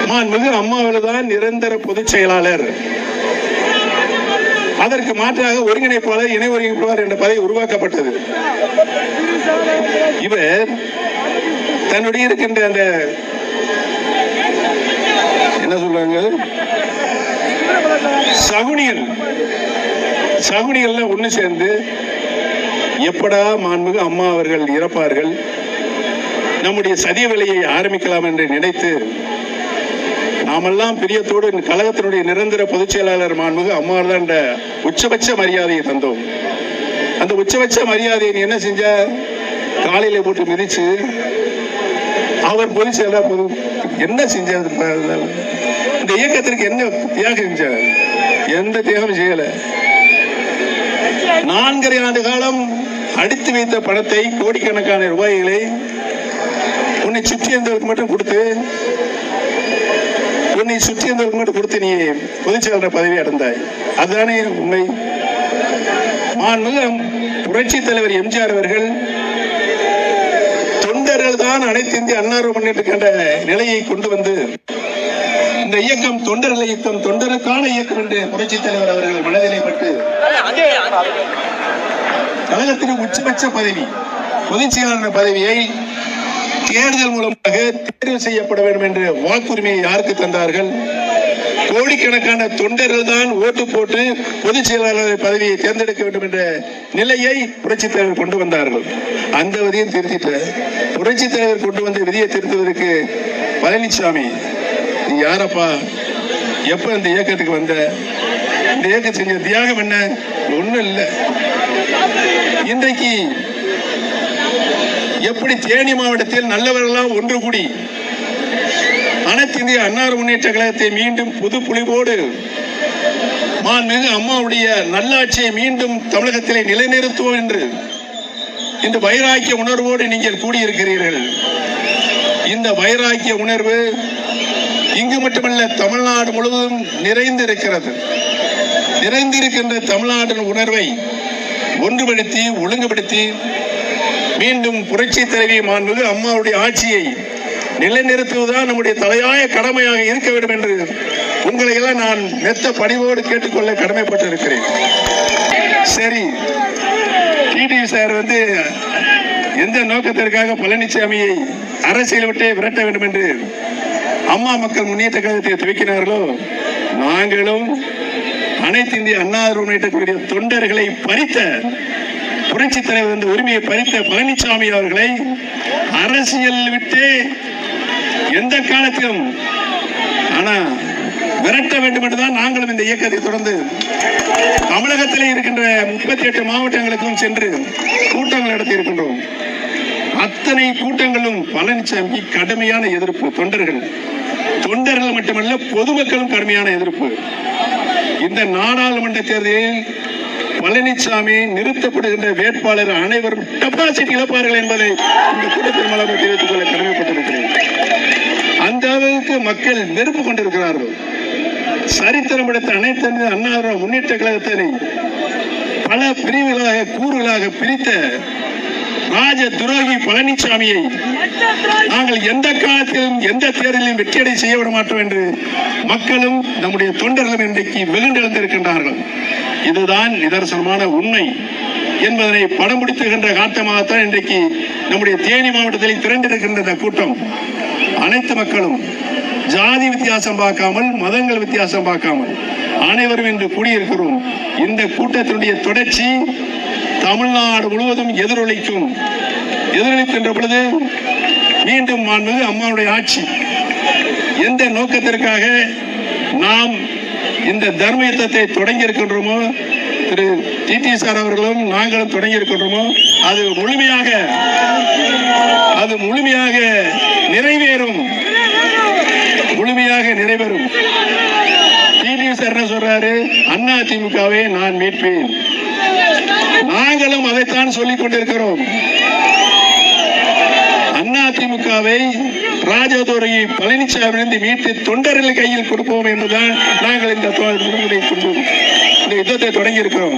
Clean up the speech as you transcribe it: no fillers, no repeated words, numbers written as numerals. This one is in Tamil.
மாண்புமிகு அம்மாவில்தான் நிரந்தர பொதுச் செயலாளர், அதற்கு மாற்றாக ஒருங்கிணைப்பாளர், இணை ஒருங்கிணைப்பாளர் என்ற பதவி உருவாக்கப்பட்டது. இவர் தன்னுடைய இருக்கின்ற அந்த என்ன சொல்றாங்க சகுனிகள் ஒண்ணு சேர்ந்து எப்படா மாண்புமிகு அம்மா அவர்கள் இறப்பார்கள், நம்முடைய சதிய வேலையை ஆரம்பிக்கலாம் என்று நினைத்து நாமெல்லாம் பிரியத்தோடு கழகத்தினுடைய நிரந்தர பொதுச் செயலாளர் மாண்புமிகு அம்மாவர் தான் உச்சபட்ச மரியாதையை தந்தோம். அந்த உச்சபட்ச மரியாதையை என்ன செஞ்ச, காலையில போட்டு மிதிச்சு அவர் பொதுச் செயலாளர் என்ன செஞ்சார், இந்த இயக்கத்திற்கு என்ன தியாகம் செஞ்சார்? எந்த தியாகம் செய்யல. 4.5 ஆண்டு காலம் அடித்து வைத்த பணத்தை, கோடிக்கணக்கான ரூபாய்களை உன்னை சுற்றி இருந்தவருக்கு மட்டும் கொடுத்து நீ பொதுச் செயலாளர் பதவி அடைந்தாய். அதுதானே உண்மை. புரட்சி தலைவர் எம்ஜிஆர் அவர்கள் தொண்டர்கள் தான் அனைத்து இந்திய அண்ணா முன்னேற்ற கழக நிலையை கொண்டு வந்து இந்த இயக்கம் தொண்டர்கள் இயக்கம், தொண்டருக்கான இயக்கம் என்று புரட்சி தலைவர் அவர்கள் மனதிலே பட்டு கழகத்தின் உச்சபட்ச பதவி பொதுச் செயலாளர் பதவியை தேர்தல் மூலமாக தேர்வு செய்யப்பட வேண்டும் என்ற வாக்குரிமையை யாருக்கு தந்தார்கள்? கோடிக்கணக்கான தொண்டர்கள் தான் ஓட்டு போட்டு பொதுச் செயலாளர் பதவியை தேர்ந்தெடுக்க வேண்டும் என்ற நிலையை புரட்சி தலைவர் கொண்டு வந்தார்கள். அந்த விதியை திருத்திட்ட புரட்சி தலைவர் கொண்டு வந்த விதியை திருத்துவதற்கு பழனிசாமி, நீ யாரப்பா, எப்ப இந்த இயக்கத்துக்கு வந்த, இந்த இயக்கம் செஞ்ச தியாகம் என்ன? ஒண்ணும் இல்லை. இன்றைக்கு எப்படி தேனி மாவட்டத்தில் நல்லவர்களாம் ஒன்று கூடி அனைத்து இந்திய அண்ணா முன்னேற்ற கழகத்தை மீண்டும் புது புலிவோடு மாண்புமிகு அம்மாவுடைய நல்லாட்சியை மீண்டும் தமிழகத்திலே நிலைநிறுத்துவோம் என்று இந்த வைராக்கிய உணர்வோடு நீங்கள் கூடியிருக்கிறீர்கள். இந்த வைராக்கிய உணர்வு இங்கு மட்டுமல்ல, தமிழ்நாடு முழுவதும் நிறைந்திருக்கின்ற தமிழ்நாட்டின் உணர்வை ஒன்றுபடுத்தி ஒழுங்குபடுத்தி மீண்டும் புரட்சி தலைவி மாண்புமிகு அம்மாவுடைய ஆட்சியை நிலைநிறுத்துவதுதான் நம்முடைய தலையாய கடமையாக இருக்க வேண்டும் என்று உங்களை எல்லாம் நான் மெத்த பணிவோடு கேட்டுக்கொள்ள கடமைப்பட்டிருக்கிறேன். சரி, டிடிவி சார் எந்த நோக்கத்திற்காக பழனிசாமியை அரசியல் விட்டே விரட்ட வேண்டும் என்று அம்மா மக்கள் முன்னேற்ற கழகத்தை துவக்கினார்களோ, நாங்களும் அனைத்து இந்திய அண்ணா முன்னேற்ற தொண்டர்களை பறித்த புரட்சி தலைவர் இந்த உரிமையை பறித்த பழனிசாமி அவர்களை அரசியல் விட்டு எந்த காலத்திலும் விரட்ட வேண்டும் என்றுதான் நாங்களும் இந்த இயக்கத்தை தொடர்ந்து தமிழகத்திலே இருக்கின்ற 38 மாவட்டங்களுக்கும் சென்று கூட்டங்கள் நடத்தி இருக்கின்றோம். அத்தனை கூட்டங்களும் பழனிசாமி கடுமையான எதிர்ப்பு. தொண்டர்கள் மட்டுமல்ல, பொதுமக்களும் கடுமையான எதிர்ப்பு. இந்த நாடாளுமன்ற தேர்தலில் பழனிசாமி நிறுத்தப்படுகின்ற வேட்பாளர் அனைவரும் டெபாசிட் இழப்பார்கள் என்பதை இந்த கூட்டத்தின் மூலம் தெரிவித்துக் கொள்ள கடமைப்பட்டிருக்கிறேன். அந்த அளவுக்கு மக்கள் வெறுப்பு கொண்டிருக்கிறார்கள். சரித்திரம் எடுத்த அனைத்து அண்ணா முன்னேற்ற கழகத்தினை பல பிரிவுகளாக கூறுகளாக பிரித்த ராஜ துரோகி பழனிசாமியை நாங்கள் எந்த காலத்திலும் எந்த தேர்தலிலும் வெற்றியடை செய்ய விட மாட்டோம் என்று மக்களும் நம்முடைய தொண்டர்களும் இன்றைக்கு வெகுண்டெழுந்திருக்கின்றார்கள். இதுதான் நிதர்சனமான உண்மை என்பதனை படம் பிடித்துகின்ற காட்டமாகத்தான் இன்றைக்கு நம்முடைய தேனி மாவட்டத்தில் திரண்டிருக்கின்ற இந்த கூட்டம். அனைத்து மக்களும் ஜாதி வித்தியாசம் பார்க்காமல், மதங்கள் வித்தியாசம் பார்க்காமல் அனைவரும் இன்று கூடியிருக்கிறோம். இந்த கூட்டத்தினுடைய தொடர்ச்சி தமிழ்நாடு முழுவதும் எதிரொலிக்கின்ற பொழுது மீண்டும் மாண்புமிகு அம்மாவுடைய ஆட்சி எந்த நோக்கத்திற்காக நாம் இந்த தர்ம யுத்தத்தை தொடங்கி இருக்கின்றோமோ, திரு டிடி சார் அவர்களும் நாங்களும் தொடங்கி இருக்கின்றோமோ, அது முழுமையாக நிறைவேறும். டிடி சார் என்ன சொல்றாரு? அண்ணா திமுகவை நான் மீட்பேன். நாங்களும் அதைத்தான் சொல்லிக் கொண்டிருக்கிறோம். அண்ணா திமுகவை ராஜதுரை பழனிசாமி மீட்டு தொண்டர்கள் கையில் கொடுப்போம் என்றுதான் நாங்கள் இந்த யுத்தத்தை தொடங்கி இருக்கிறோம்.